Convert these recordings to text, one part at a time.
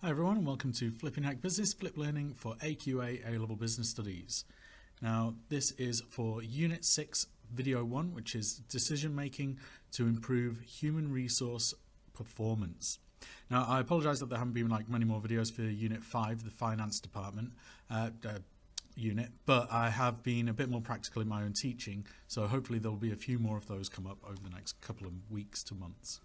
Hi everyone, and welcome to Flipping Hack Business, Flip Learning for AQA A-Level Business Studies. Now this is for Unit 6, Video 1, which is Decision Making to Improve Human Resource Performance. Now I apologise that there haven't been many more videos for Unit 5, the Finance Department unit, but I have been a bit more practical in my own teaching, so hopefully there will be a few more of those come up over the next couple of weeks to months.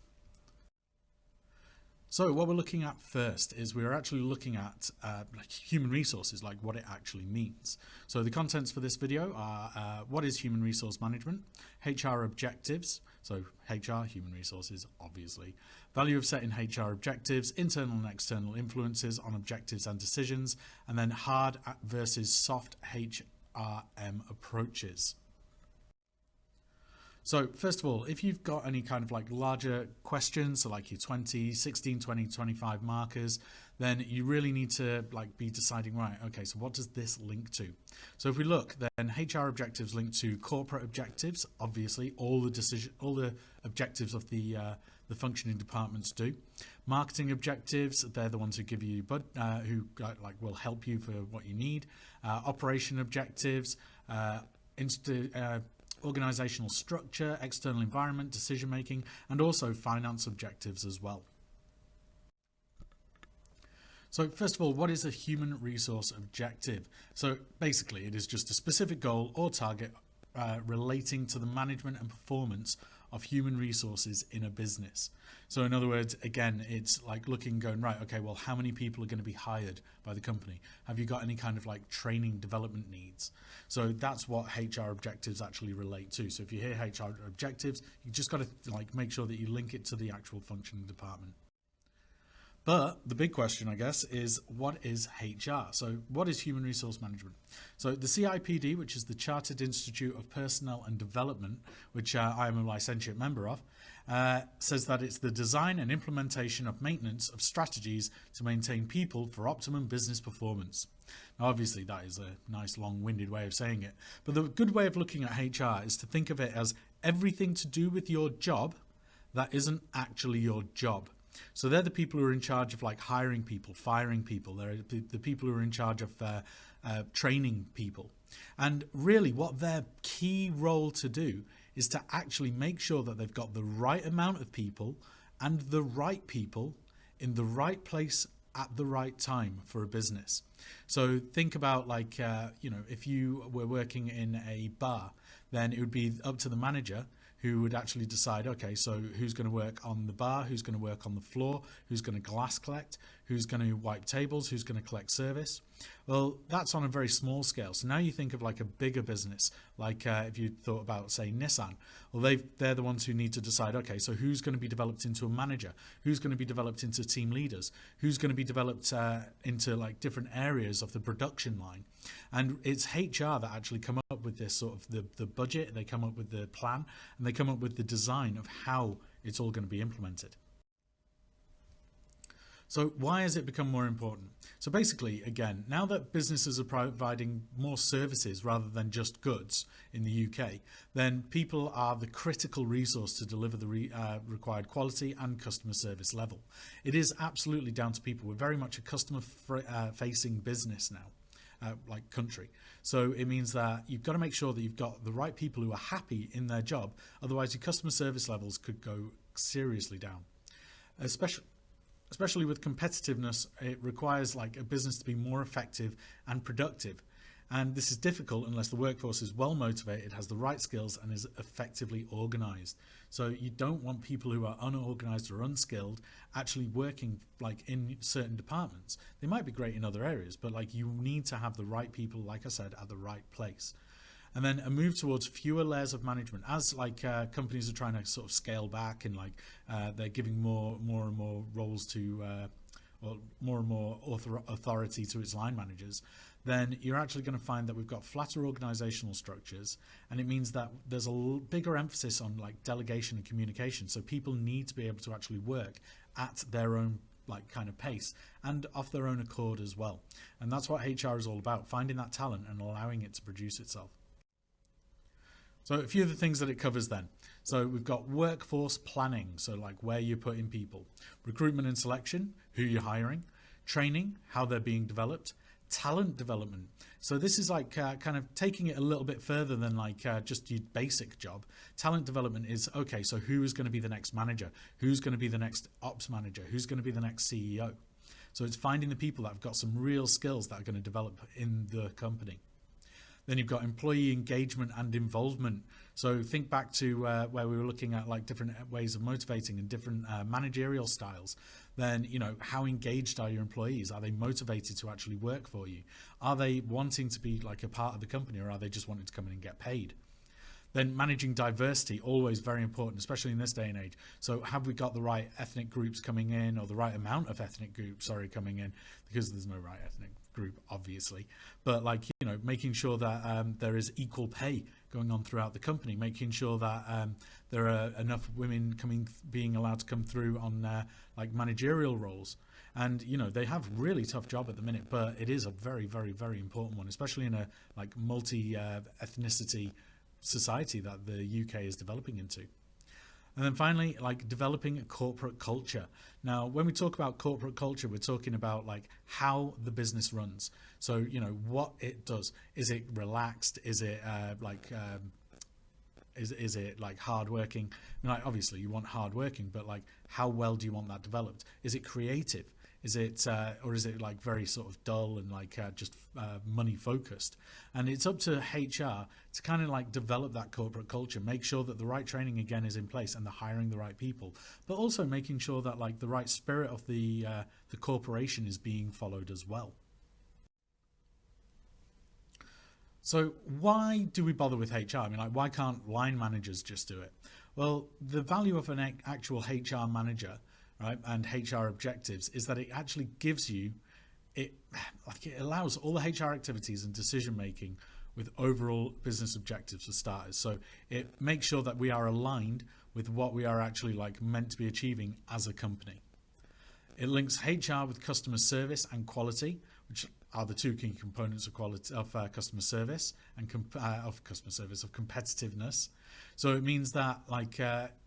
So what we're looking at first is we're actually looking at human resources, like what it actually means. So the contents for this video are what is human resource management, HR objectives, so HR, human resources, obviously, value of setting HR objectives, internal and external influences on objectives and decisions, and then hard versus soft HRM approaches. So first of all, if you've got any kind of larger questions, so like your 20, 16, 20, 25 markers, then you really need to be deciding, right, okay, so what does this link to? So if we look, then HR objectives link to corporate objectives, obviously, all the objectives of the functioning departments do. Marketing objectives, they're the ones who give you, who will help you for what you need. Operation objectives, organizational structure, external environment, decision making, and also finance objectives as well. So first of all, what is a human resource objective? So basically it is just a specific goal or target relating to the management and performance of human resources in a business. So in other words, again, it's going, right, okay, well, how many people are going to be hired by the company? Have you got any kind of training development needs? So that's what HR objectives actually relate to. So if you hear HR objectives, you just got to make sure that you link it to the actual functioning department. But the big question, I guess, is what is HR? So what is human resource management? So the CIPD, which is the Chartered Institute of Personnel and Development, which I am a licentiate member of, says that it's the design and implementation of maintenance of strategies to maintain people for optimum business performance. Now, obviously, that is a nice long-winded way of saying it. But the good way of looking at HR is to think of it as everything to do with your job that isn't actually your job. So they're the people who are in charge of hiring people, firing people. They're the people who are in charge of training people. And really what their key role to do is to actually make sure that they've got the right amount of people and the right people in the right place at the right time for a business. So think about if you were working in a bar, then it would be up to the manager who would actually decide, okay, so who's going to work on the bar, who's going to work on the floor, who's going to glass collect, who's going to wipe tables, who's going to collect service. Well, that's on a very small scale. So now you think of a bigger business, if you thought about, say, Nissan. Well, they're the ones who need to decide, okay, so who's going to be developed into a manager, who's going to be developed into team leaders, who's going to be developed into different areas of the production line. And it's HR that actually come up with this sort of the budget, they come up with the plan, and they come up with the design of how it's all going to be implemented. So why has it become more important? So basically, again, now that businesses are providing more services rather than just goods in the UK, then people are the critical resource to deliver the required quality and customer service level. It is absolutely down to people. We're very much a customer-facing business now. Country. So it means that you've got to make sure that you've got the right people who are happy in their job. Otherwise, your customer service levels could go seriously down. Especially with competitiveness, it requires a business to be more effective and productive. And this is difficult unless the workforce is well motivated, has the right skills, and is effectively organized. So you don't want people who are unorganized or unskilled actually working in certain departments. They might be great in other areas, but you need to have the right people, like I said, at the right place. And then a move towards fewer layers of management as companies are trying to sort of scale back and they're giving more and more roles to or more and more authority to its line managers, then you're actually going to find that we've got flatter organizational structures, and it means that there's a bigger emphasis on delegation and communication. So people need to be able to actually work at their own kind of pace and off their own accord as well. And that's what HR is all about, finding that talent and allowing it to produce itself. So a few of the things that it covers then. So we've got workforce planning, so where you're putting people, recruitment and selection, who you're hiring, training, how they're being developed, talent development. So this is like kind of taking it a little bit further than like just your basic job. Talent development is, okay, so who is going to be the next manager? Who's going to be the next ops manager? Who's going to be the next CEO? So it's finding the people that have got some real skills that are going to develop in the company. Then you've got employee engagement and involvement. So think back to where we were looking at like different ways of motivating and different managerial styles. Then, you know, how engaged are your employees? Are they motivated to actually work for you? Are they wanting to be like a part of the company, or are they just wanting to come in and get paid? Then managing diversity, always very important, especially in this day and age. So have we got the right ethnic groups coming in, or the right amount of ethnic groups, coming in, because there's no right ethnic group, obviously. But like, you know, making sure that there is equal pay going on throughout the company, making sure that there are enough women being allowed to come through on like managerial roles. And, you know, they have really tough job at the minute, but it is a very, very, very important one, especially in a like multi-ethnicity society that the UK is developing into. And then finally, like developing a corporate culture. Now, when we talk about corporate culture, we're talking about like how the business runs. So, you know, what it does. Is it relaxed? Is it is it like hardworking? I mean, like, obviously you want hardworking, but like how well do you want that developed? Is it creative? Is it or is it like very sort of dull and like just money focused? And it's up to HR to kind of like develop that corporate culture, make sure that the right training again is in place and they're hiring the right people, but also making sure that like the right spirit of the corporation is being followed as well. So why do we bother with HR? I mean, like, why can't line managers just do it? Well, the value of an actual HR manager, right, and HR objectives is that it actually gives you, it allows all the HR activities and decision making with overall business objectives for starters. So it makes sure that we are aligned with what we are actually like meant to be achieving as a company. It links HR with customer service and quality, which are the two key components of quality of customer service and of competitiveness. So it means that like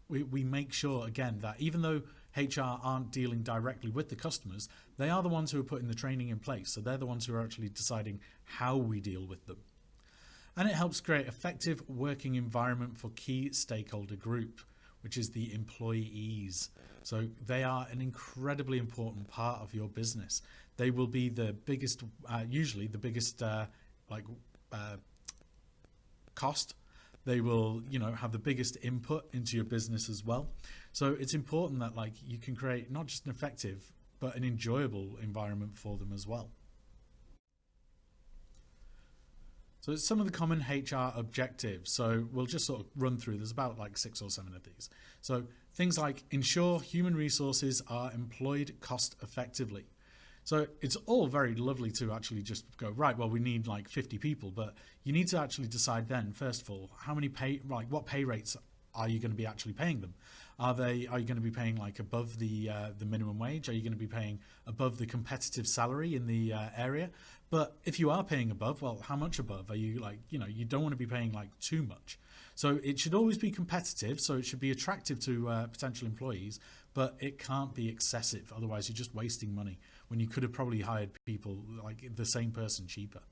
we make sure again that even though HR aren't dealing directly with the customers, they are the ones who are putting the training in place. So they're the ones who are actually deciding how we deal with them. And it helps create effective working environment for key stakeholder group, which is the employees. So they are an incredibly important part of your business. They will be the biggest, usually the biggest cost. They will, you know, have the biggest input into your business as well. So it's important that like you can create not just an effective, but an enjoyable environment for them as well. So some of the common HR objectives. So we'll just sort of run through. There's about like 6 or 7 of these. So things like ensure human resources are employed cost effectively. So it's all very lovely to actually just go, right, well, we need like 50 people, but you need to actually decide then, first of all, how many what pay rates are you going to be actually paying them? Are you going to be paying like above the minimum wage? Are you going to be paying above the competitive salary in the area? But if you are paying above, well, how much above? Are you like, you know, you don't want to be paying like too much. So it should always be competitive. So it should be attractive to potential employees, but it can't be excessive. Otherwise, you're just wasting money when you could have probably hired people like the same person cheaper.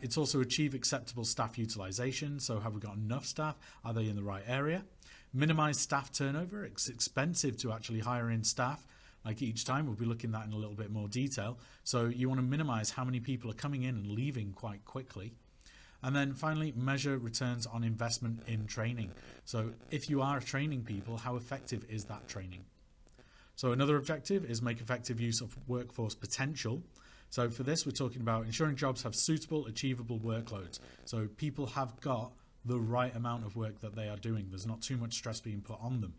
It's also achieve acceptable staff utilization. So have we got enough staff? Are they in the right area? Minimize staff turnover. It's expensive to actually hire in staff. Like each time, we'll be looking at that in a little bit more detail. So you want to minimize how many people are coming in and leaving quite quickly. And then finally, measure returns on investment in training. So if you are training people, how effective is that training? So another objective is make effective use of workforce potential. So for this, we're talking about ensuring jobs have suitable, achievable workloads. So people have got the right amount of work that they are doing. There's not too much stress being put on them.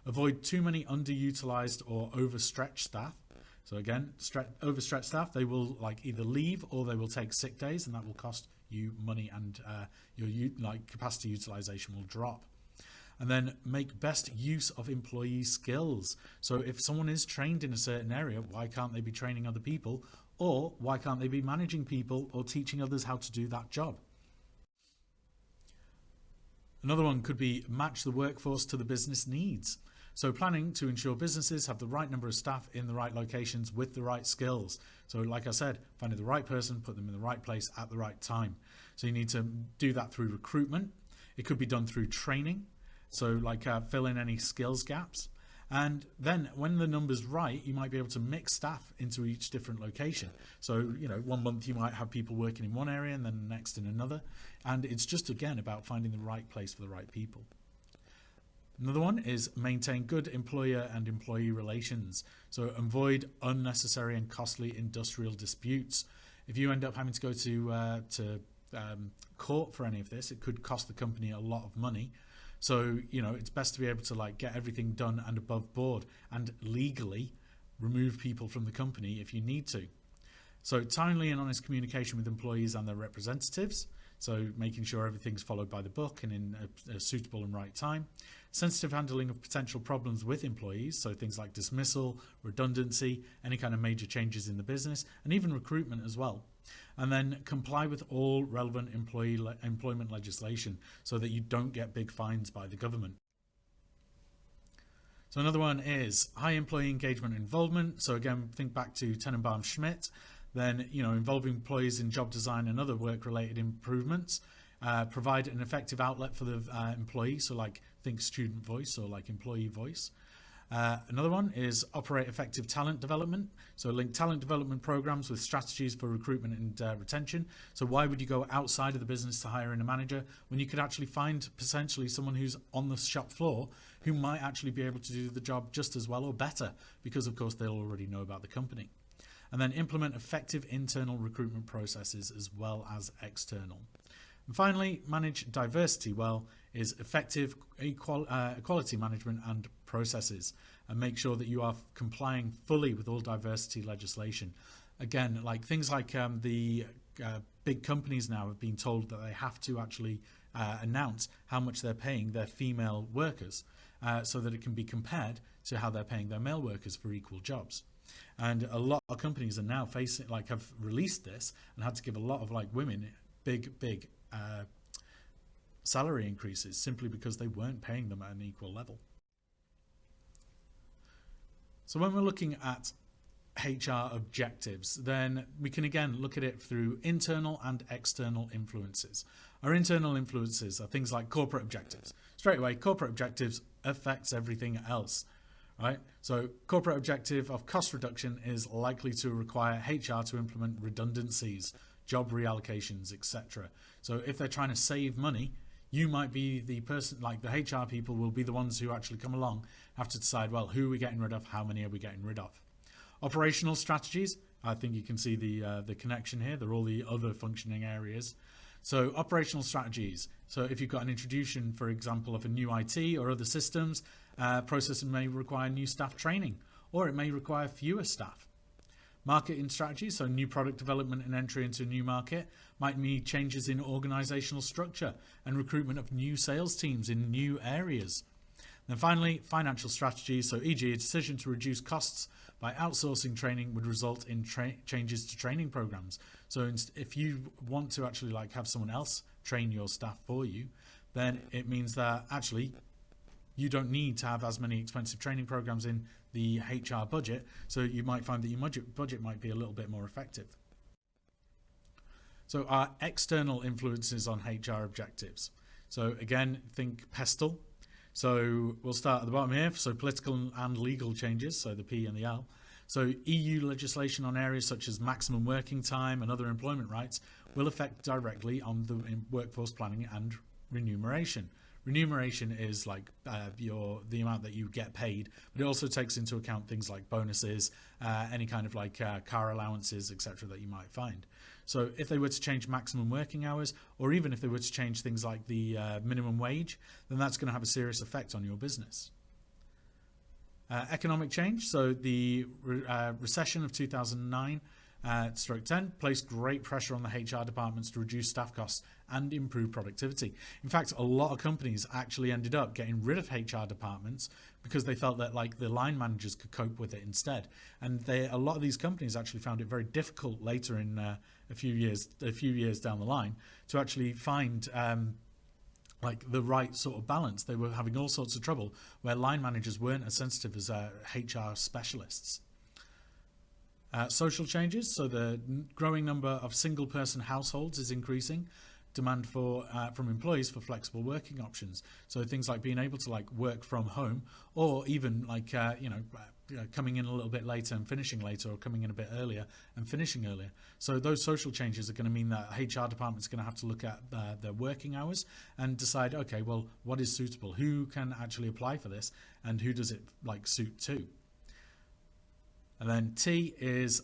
Avoid too many underutilized or overstretched staff. So again, overstretched staff, they will like either leave or they will take sick days, and that will cost you money, and your capacity utilization will drop. And then make best use of employee skills. So if someone is trained in a certain area, why can't they be training other people? Or why can't they be managing people or teaching others how to do that job? Another one could be match the workforce to the business needs. So planning to ensure businesses have the right number of staff in the right locations with the right skills. So like I said, finding the right person, put them in the right place at the right time. So you need to do that through recruitment. It could be done through training. So like fill in any skills gaps. And then when the number's right, you might be able to mix staff into each different location. So, you know, 1 month you might have people working in one area and then the next in another. And it's just, again, about finding the right place for the right people. Another one is maintain good employer and employee relations. So avoid unnecessary and costly industrial disputes. If you end up having to go to court for any of this, it could cost the company a lot of money. So, you know, it's best to be able to like get everything done and above board and legally remove people from the company if you need to. So timely and honest communication with employees and their representatives. So making sure everything's followed by the book and in a suitable and right time. Sensitive handling of potential problems with employees. So things like dismissal, redundancy, any kind of major changes in the business, and even recruitment as well. And then comply with all relevant employment legislation so that you don't get big fines by the government. So another one is high employee engagement and involvement. So again, think back to Tenenbaum-Schmidt. Then, you know, involving employees in job design and other work-related improvements. Provide an effective outlet for the employee. So like think student voice or like employee voice. Another one is operate effective talent development. So link talent development programs with strategies for recruitment and retention. So why would you go outside of the business to hire in a manager when you could actually find potentially someone who's on the shop floor who might actually be able to do the job just as well or better because of course they'll already know about the company. And then implement effective internal recruitment processes as well as external. And finally, manage diversity well is effective equality management and processes, and make sure that you are complying fully with all diversity legislation. Again, like things like the big companies now have been told that they have to actually announce how much they're paying their female workers so that it can be compared to how they're paying their male workers for equal jobs. And a lot of companies are now facing, like, have released this and had to give a lot of like women big salary increases simply because they weren't paying them at an equal level. So when we're looking at HR objectives, then we can again look at it through internal and external influences. Our internal influences are things like corporate objectives. Straight away, corporate objectives affects everything else, right? So corporate objective of cost reduction is likely to require HR to implement redundancies, job reallocations, etc. So if they're trying to save money, you might be the person, like the HR people will be the ones who actually come along, have to decide, well, who are we getting rid of? How many are we getting rid of? Operational strategies, I think you can see the connection here. They're all the other functioning areas. So operational strategies. So if you've got an introduction, for example, of a new IT or other systems, process may require new staff training, or it may require fewer staff. Marketing strategies, so new product development and entry into a new market, might mean changes in organizational structure and recruitment of new sales teams in new areas. Then finally, financial strategies, so e.g. a decision to reduce costs by outsourcing training would result in changes to training programs. So if you want to actually like have someone else train your staff for you, then it means that actually you don't need to have as many expensive training programs in the HR budget, so you might find that your budget might be a little bit more effective. So our external influences on HR objectives. So again, think PESTLE. So we'll start at the bottom here. So political and legal changes, so the P and the L. So EU legislation on areas such as maximum working time and other employment rights will affect directly on the workforce planning and remuneration. Remuneration is like the amount that you get paid, but it also takes into account things like bonuses, any kind of like car allowances, etc. that you might find. So if they were to change maximum working hours, or even if they were to change things like the minimum wage, then that's going to have a serious effect on your business. Economic change, so the recession of 2009/10 placed great pressure on the HR departments to reduce staff costs and improve productivity. In fact, a lot of companies actually ended up getting rid of HR departments because they felt that like the line managers could cope with it instead. And a lot of these companies actually found it very difficult later in a few years down the line to actually find like the right sort of balance. They were having all sorts of trouble where line managers weren't as sensitive as HR specialists. Social changes, so the growing number of single person households is increasing. Demand for from employees for flexible working options, so things like being able to like work from home, or even like coming in a little bit later and finishing later, or coming in a bit earlier and finishing earlier. So those social changes are going to mean that HR department's going to have to look at their working hours and decide, okay, well, what is suitable, who can actually apply for this, and who does it like suit to. And then T is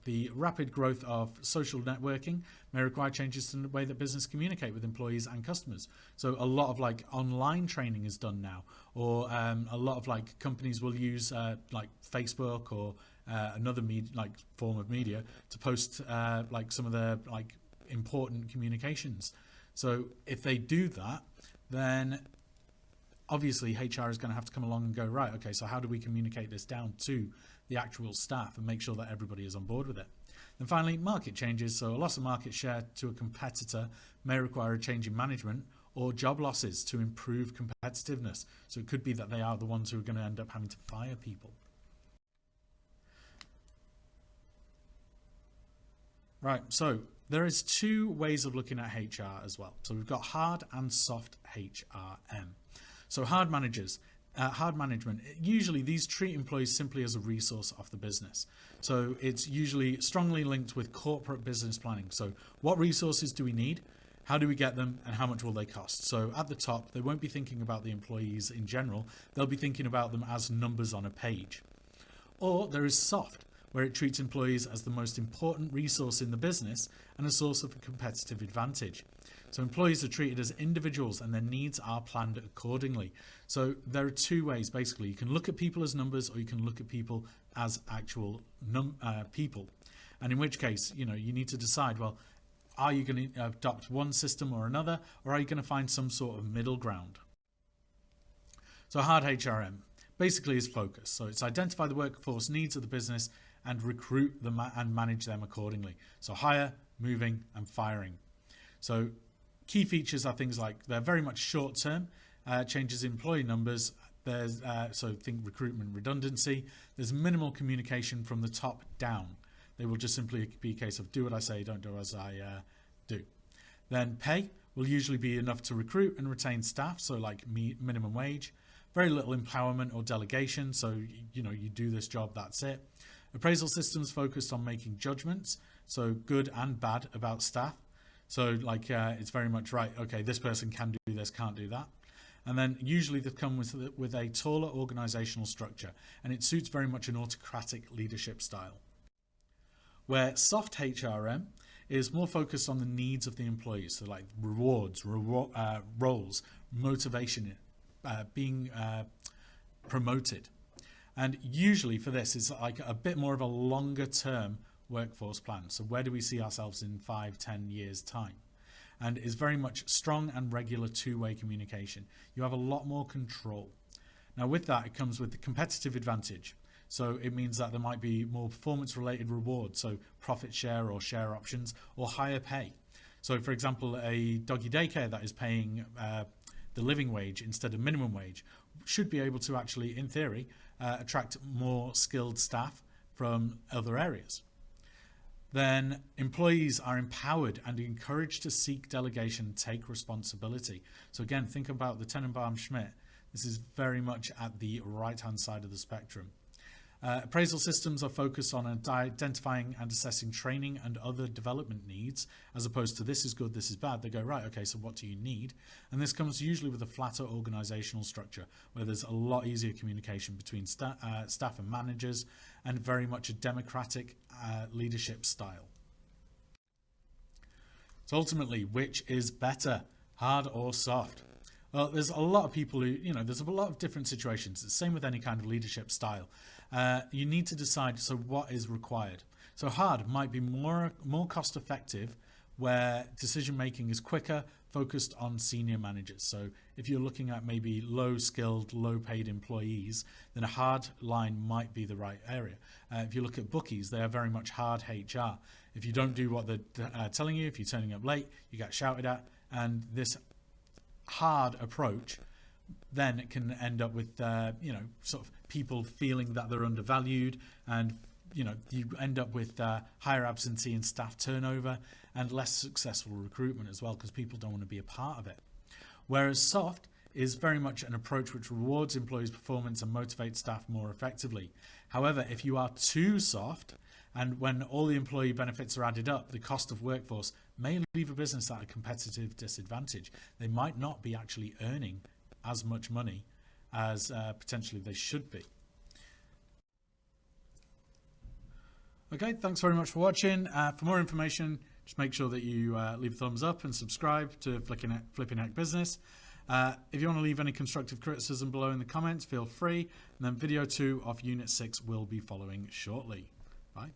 the rapid growth of social networking may require changes in the way that business communicate with employees and customers. So a lot of like online training is done now, or a lot of like companies will use like Facebook or another like form of media to post like some of their like important communications. So if they do that, then obviously HR is going to have to come along and go, right, okay, so how do we communicate this down to the actual staff and make sure that everybody is on board with it? And finally, market changes. So a loss of market share to a competitor may require a change in management or job losses to improve competitiveness. So it could be that they are the ones who are going to end up having to fire people. Right, so there is two ways of looking at HR as well. So we've got hard and soft HRM. So hard management, usually these treat employees simply as a resource of the business. So it's usually strongly linked with corporate business planning. So what resources do we need? How do we get them? And how much will they cost? So at the top, they won't be thinking about the employees in general. They'll be thinking about them as numbers on a page. Or there is soft, where it treats employees as the most important resource in the business and a source of a competitive advantage. So employees are treated as individuals and their needs are planned accordingly. So there are two ways, basically. You can look at people as numbers, or you can look at people as actual people. And in which case, you need to decide, well, are you going to adopt one system or another, or are you going to find some sort of middle ground? So hard HRM basically is focus. So it's identify the workforce needs of the business and recruit them and manage them accordingly. So hire, moving, and firing. So key features are things like they're very much short-term, changes in employee numbers. There's so think recruitment redundancy. There's minimal communication from the top down. They will just simply be a case of do what I say, don't do as I do. Then pay will usually be enough to recruit and retain staff, so like minimum wage. Very little empowerment or delegation, so you do this job, that's it. Appraisal systems focused on making judgments, so good and bad about staff. So like it's very much right, okay, this person can do this, can't do that. And then usually they come with a taller organizational structure, and it suits very much an autocratic leadership style. Where soft HRM is more focused on the needs of the employees, so like rewards, roles, motivation, being promoted. And usually for this, it's like a bit more of a longer term workforce plan. So where do we see ourselves in 5-10 years time? And is very much strong and regular two-way communication. You have a lot more control. Now with that, it comes with the competitive advantage. So it means that there might be more performance-related rewards, so profit share or share options, or higher pay. So for example, a doggy daycare that is paying the living wage instead of minimum wage should be able to actually, in theory, attract more skilled staff from other areas. Then employees are empowered and encouraged to seek delegation and take responsibility. So again, think about the Tenenbaum-Schmidt. This is very much at the right-hand side of the spectrum. Appraisal systems are focused on identifying and assessing training and other development needs, as opposed to this is good, this is bad. They go, right, okay, so what do you need? And this comes usually with a flatter organizational structure, where there's a lot easier communication between staff and managers, and very much a democratic leadership style. So ultimately, which is better, hard or soft? Well, there's a lot of people who, there's a lot of different situations. It's the same with any kind of leadership style. You need to decide, so what is required? So hard might be more cost effective, where decision making is quicker, focused on senior managers. So if you're looking at maybe low skilled, low paid employees, then a hard line might be the right area. If you look at bookies, they are very much hard HR. If you don't do what they're telling you, if you're turning up late, you get shouted at, and this hard approach, then it can end up with sort of people feeling that they're undervalued, and you end up with higher absentee and staff turnover and less successful recruitment as well, because people don't want to be a part of it. Whereas soft is very much an approach which rewards employees' performance and motivates staff more effectively. However, if you are too soft, and when all the employee benefits are added up, the cost of workforce may leave a business at a competitive disadvantage. They might not be actually earning as much money as potentially they should be. Okay, thanks very much for watching. For more information, just make sure that you leave a thumbs up and subscribe to Flipping Heck Business. If you want to leave any constructive criticism below in the comments, feel free. And then video 2 of Unit 6 will be following shortly. Bye.